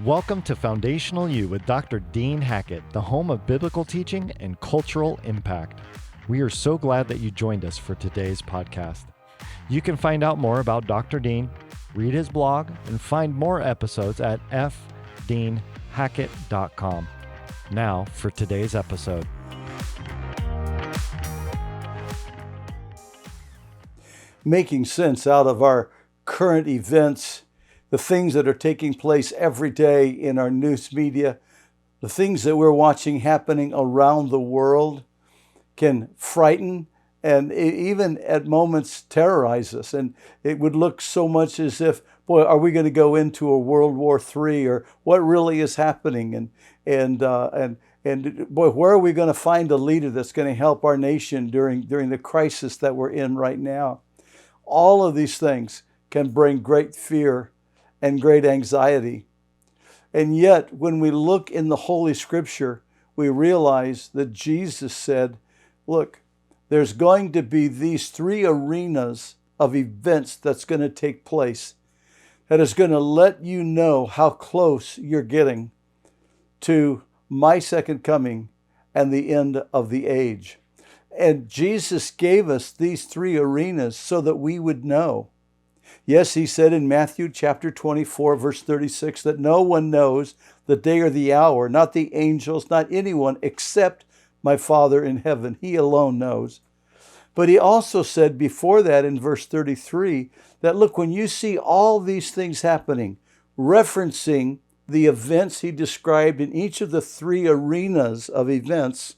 Welcome to Foundational You with Dr. Dean Hackett, the home of biblical teaching and cultural impact. We are so glad that you joined us for today's podcast. You can find out more about Dr. Dean, read his blog, and find more episodes at fdeanhackett.com. Now for today's episode. Making sense out of our current events, the things that are taking place every day in our news media, the things that we're watching happening around the world can frighten and even at moments terrorize us. And it would look so much as if, boy, are we going to go into a World War III, or what really is happening? And boy, where are we going to find a leader that's going to help our nation during the crisis that we're in right now? All of these things can bring great fear and great anxiety. And yet, when we look in the Holy Scripture, we realize that Jesus said, look, there's going to be these three arenas of events that's going to take place that is going to let you know how close you're getting to my second coming and the end of the age. And Jesus gave us these three arenas so that we would know. Yes, he said in Matthew chapter 24, verse 36, that no one knows the day or the hour, not the angels, not anyone, except my Father in heaven. He alone knows. But he also said before that in verse 33, that look, when you see all these things happening, referencing the events he described in each of the three arenas of events,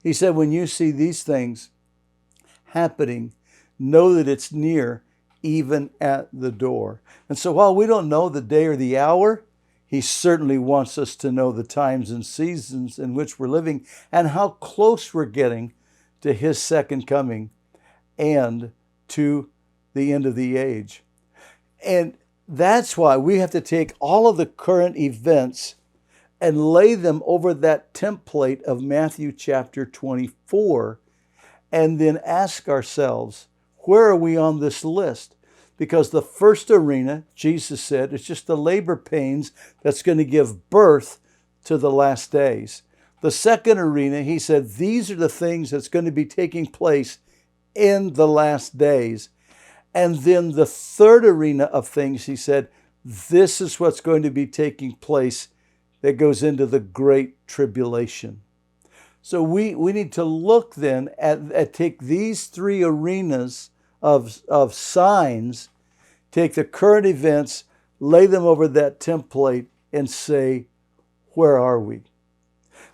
he said, when you see these things happening, know that it's near, even at the door. And so while we don't know the day or the hour, he certainly wants us to know the times and seasons in which we're living and how close we're getting to his second coming and to the end of the age. And that's why we have to take all of the current events and lay them over that template of Matthew chapter 24 and then ask ourselves, where are we on this list? Because the first arena, Jesus said, is just the labor pains that's going to give birth to the last days. The second arena, he said, these are the things that's going to be taking place in the last days. And then the third arena of things, he said, this is what's going to be taking place that goes into the great tribulation. So we need to look then at take these three arenas of signs, take the current events, lay them over that template and say, where are we?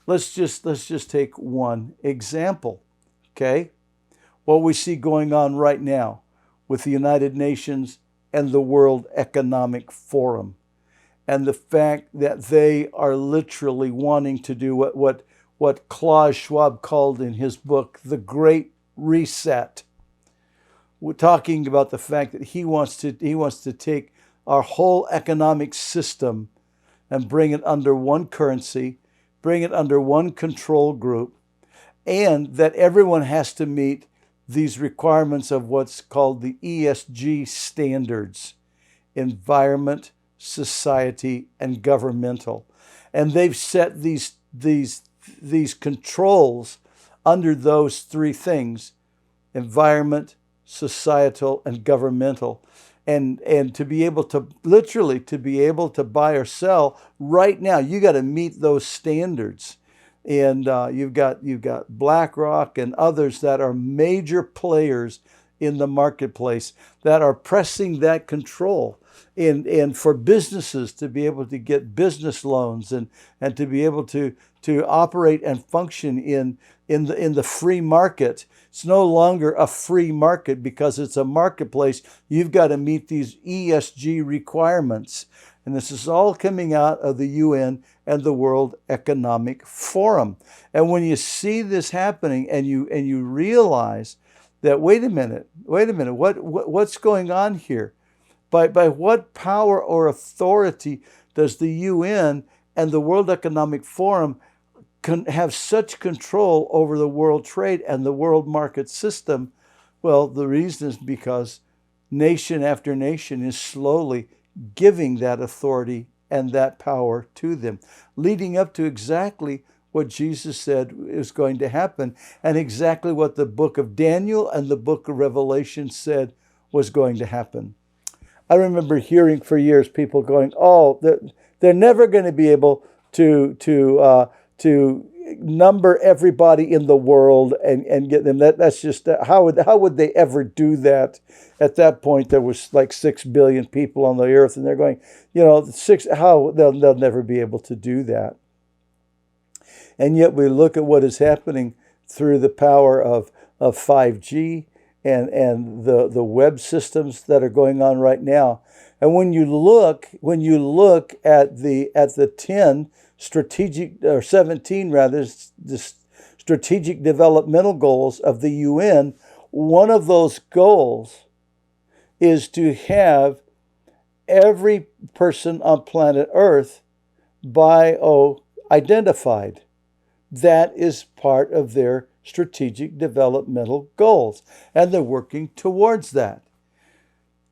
Let's just take one example, okay? What we see going on right now with the United Nations and the World Economic Forum, and the fact that they are literally wanting to do what Klaus Schwab called in his book, The Great Reset. We're talking about the fact that he wants to take our whole economic system and bring it under one currency, bring it under one control group, and that everyone has to meet these requirements of what's called the ESG standards: environment, society, and governmental. And they've set these controls under those three things: environment, societal, and governmental. And to be able to literally to be able to buy or sell right now, you got to meet those standards. And you've got BlackRock and others that are major players in the marketplace that are pressing that control. And for businesses to be able to get business loans and to be able to operate and function in the free market. It's no longer a free market because it's a marketplace. You've got to meet these ESG requirements. And this is all coming out of the UN and the World Economic Forum. And when you see this happening and you realize that, wait a minute, what's going on here? By what power or authority does the UN and the World Economic Forum have such control over the world trade and the world market system? Well, the reason is because nation after nation is slowly giving that authority and that power to them, leading up to exactly what Jesus said is going to happen, and exactly what the book of Daniel and the book of Revelation said was going to happen. I remember hearing for years people going, "Oh, they're never going to be able to number everybody in the world and get them." That's just how would they ever do that? At that point, there was like 6 billion people on the earth, and they're going, they'll never be able to do that. And yet we look at what is happening through the power of 5G and the web systems that are going on right now. And when you look at the 10 strategic, or 17 rather, the strategic developmental goals of the UN, one of those goals is to have every person on planet Earth bio-identified. That is part of their strategic developmental goals, and they're working towards that.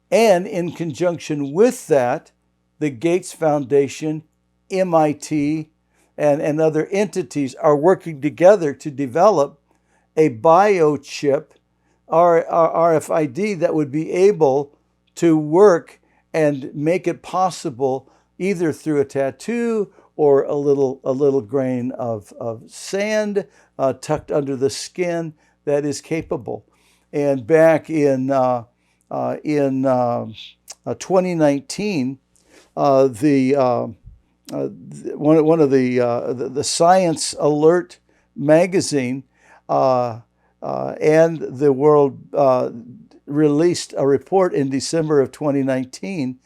And in conjunction with that, the Gates Foundation, MIT, and other entities are working together to develop a biochip, RFID, that would be able to work and make it possible either through a tattoo or a little grain of sand tucked under the skin that is capable. And back in 2019, one of the Science Alert magazine and the world released a report in December of 2019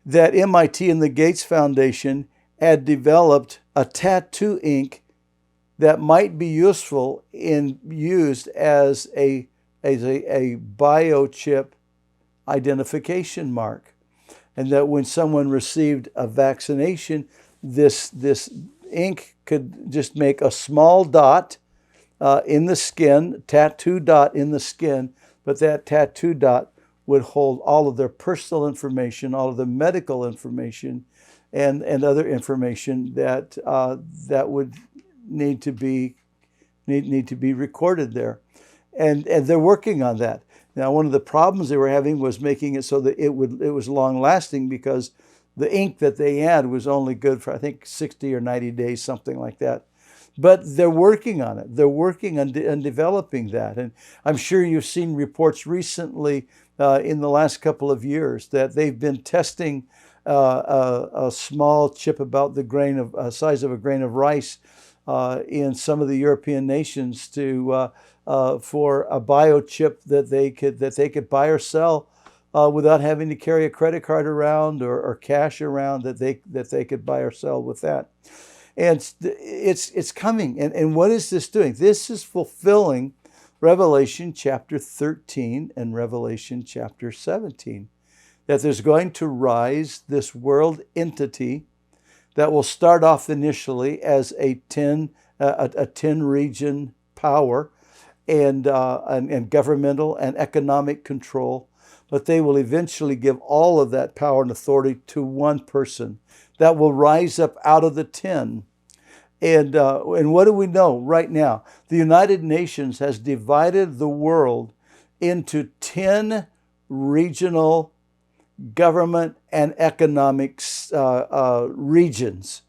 that MIT and the Gates Foundation had developed a tattoo ink that might be useful in used as a biochip identification mark, and that when someone received a vaccination, this ink could just make a small dot in the skin, tattoo dot in the skin, but that tattoo dot would hold all of their personal information, all of the medical information, and other information that would need to be recorded there, and they're working on that. Now, one of the problems they were having was making it so that it was long lasting, because the ink that they had was only good for, I think, 60 or 90 days, something like that. But they're working on it. They're working on developing that. And I'm sure you've seen reports recently in the last couple of years that they've been testing a small chip about the size of a grain of rice in some of the European nations for a biochip that they could buy or sell without having to carry a credit card around or cash around, that they could buy or sell with that. And it's coming. And what is this doing? This is fulfilling Revelation chapter 13 and Revelation chapter 17. That there's going to rise this world entity that will start off initially as a 10 region power and governmental and economic control, but they will eventually give all of that power and authority to one person that will rise up out of the 10. And what do we know right now? The United Nations has divided the world into 10 regional government and economic regions.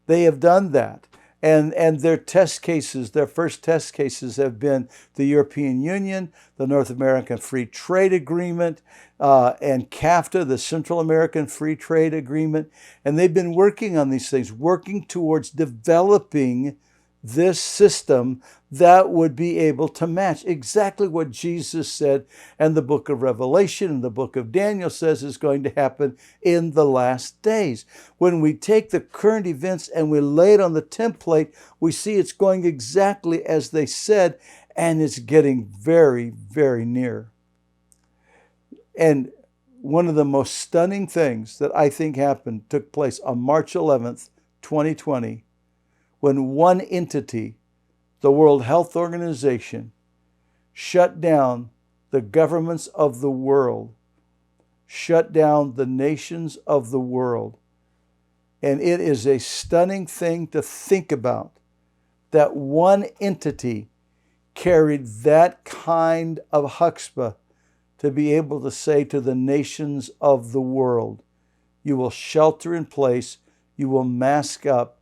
They have done that. And their test cases, their first test cases have been the European Union, the North American Free Trade Agreement, and CAFTA, the Central American Free Trade Agreement. And they've been working on these things, working towards developing this system that would be able to match exactly what Jesus said and the book of Revelation and the book of Daniel says is going to happen in the last days. When we take the current events and we lay it on the template, we see it's going exactly as they said, and it's getting very, very near. And one of the most stunning things that I think happened took place on March 11th, 2020, when one entity, the World Health Organization, shut down the governments of the world, shut down the nations of the world, And it is a stunning thing to think about that one entity carried that kind of chutzpah to be able to say to the nations of the world, you will shelter in place, you will mask up,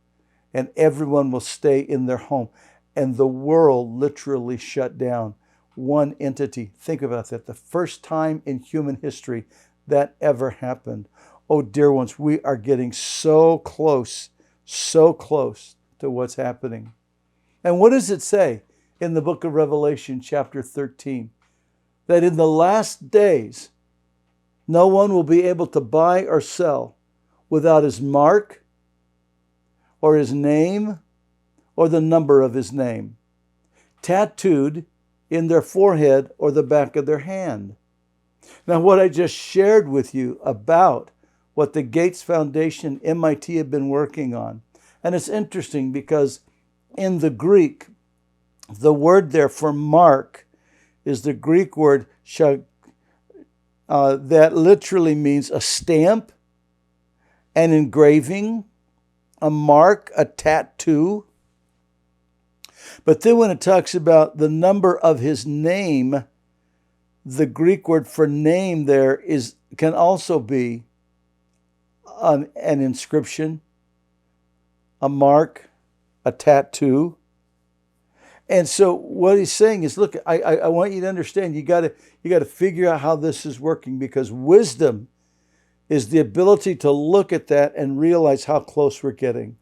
and everyone will stay in their home. And the world literally shut down. One entity. Think about that. The first time in human history that ever happened. Oh, dear ones, we are getting so close to what's happening. And what does it say in the book of Revelation, chapter 13? That in the last days, no one will be able to buy or sell without his mark or his name or the number of his name tattooed in their forehead or the back of their hand. Now, what I just shared with you about what the Gates Foundation, MIT have been working on, and it's interesting because in the Greek, the word there for mark is the Greek word that literally means a stamp, an engraving, a mark, a tattoo. But then when it talks about the number of his name, the Greek word for name there can also be an inscription, a mark, a tattoo. And so what he's saying is, look, I want you to understand, you got to figure out how this is working, because wisdom is the ability to look at that and realize how close we're getting.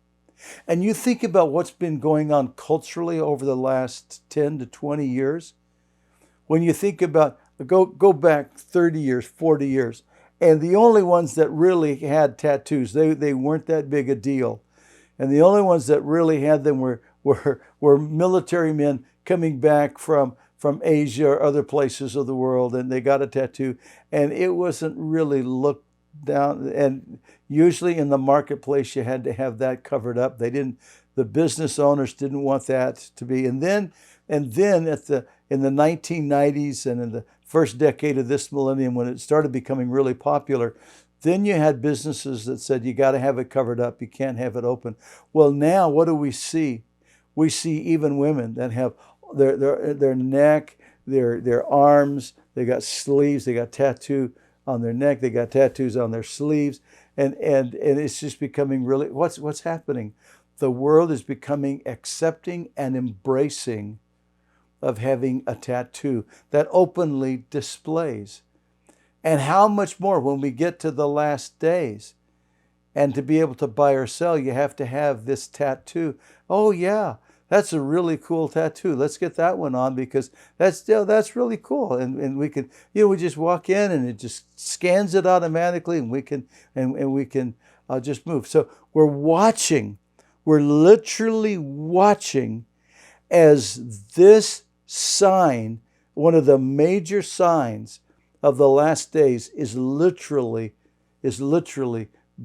And you think about what's been going on culturally over the last 10 to 20 years. When you think about, go back 30 years, 40 years, and the only ones that really had tattoos, they weren't that big a deal. And the only ones that really had them were military men coming back from Asia or other places of the world, and they got a tattoo, and it wasn't really looked down. And usually in the marketplace, you had to have that covered up. The business owners didn't want that to be. And then in the 1990s and in the first decade of this millennium, when it started becoming really popular, then you had businesses that said you got to have it covered up. You can't have it open. Well, now what do we see? We see even women that have their neck, their arms, they got sleeves, they got tattoo on their neck, they got tattoos on their sleeves, and it's just becoming really, what's happening? The world is becoming accepting and embracing of having a tattoo that openly displays. And how much more when we get to the last days, and to be able to buy or sell, you have to have this tattoo. Oh yeah, that's a really cool tattoo. Let's get that one on, because that's really cool. And we can, we just walk in and it just scans it automatically, and we can just move. So we're literally watching as this sign, one of the major signs of the last days, is literally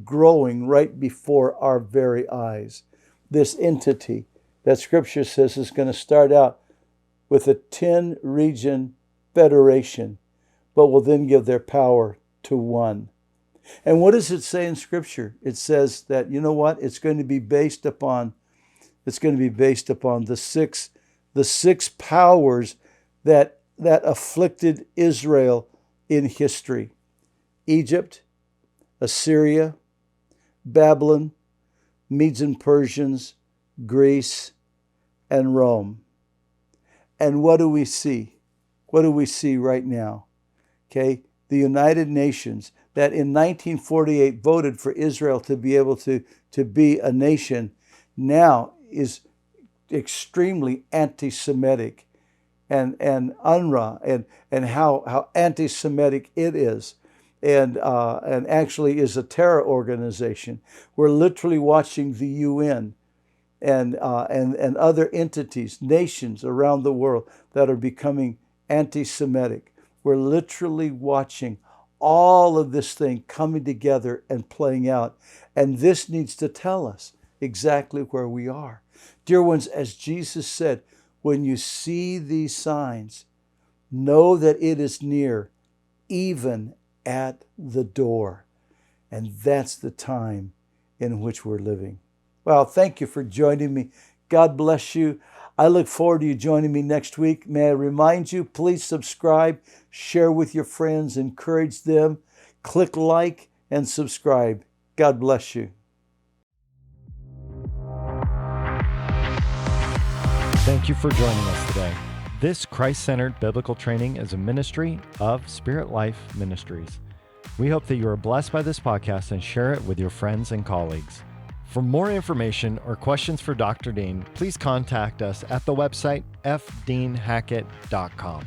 growing right before our very eyes. This entity that Scripture says is going to start out with a 10-region federation, but will then give their power to one. And what does it say in Scripture? It says that, you know what? It's going to be based upon the six powers that afflicted Israel in history: Egypt, Assyria, Babylon, Medes and Persians, Greece, and Rome. And what do we see? What do we see right now? Okay, the United Nations, that in 1948 voted for Israel to be able to be a nation, now is extremely anti-Semitic. And UNRWA and how anti-Semitic it is, and actually is a terror organization. We're literally watching the UN and other entities, nations around the world that are becoming anti-Semitic. We're literally watching all of this thing coming together and playing out. And this needs to tell us exactly where we are. Dear ones, as Jesus said, when you see these signs, know that it is near, even at the door. And that's the time in which we're living. Well, thank you for joining me. God bless you. I look forward to you joining me next week. May I remind you, please subscribe, share with your friends, encourage them, click like and subscribe. God bless you. Thank you for joining us today. This Christ-centered biblical training is a ministry of Spirit Life Ministries. We hope that you are blessed by this podcast and share it with your friends and colleagues. For more information or questions for Dr. Dean, please contact us at the website fdeanhackett.com.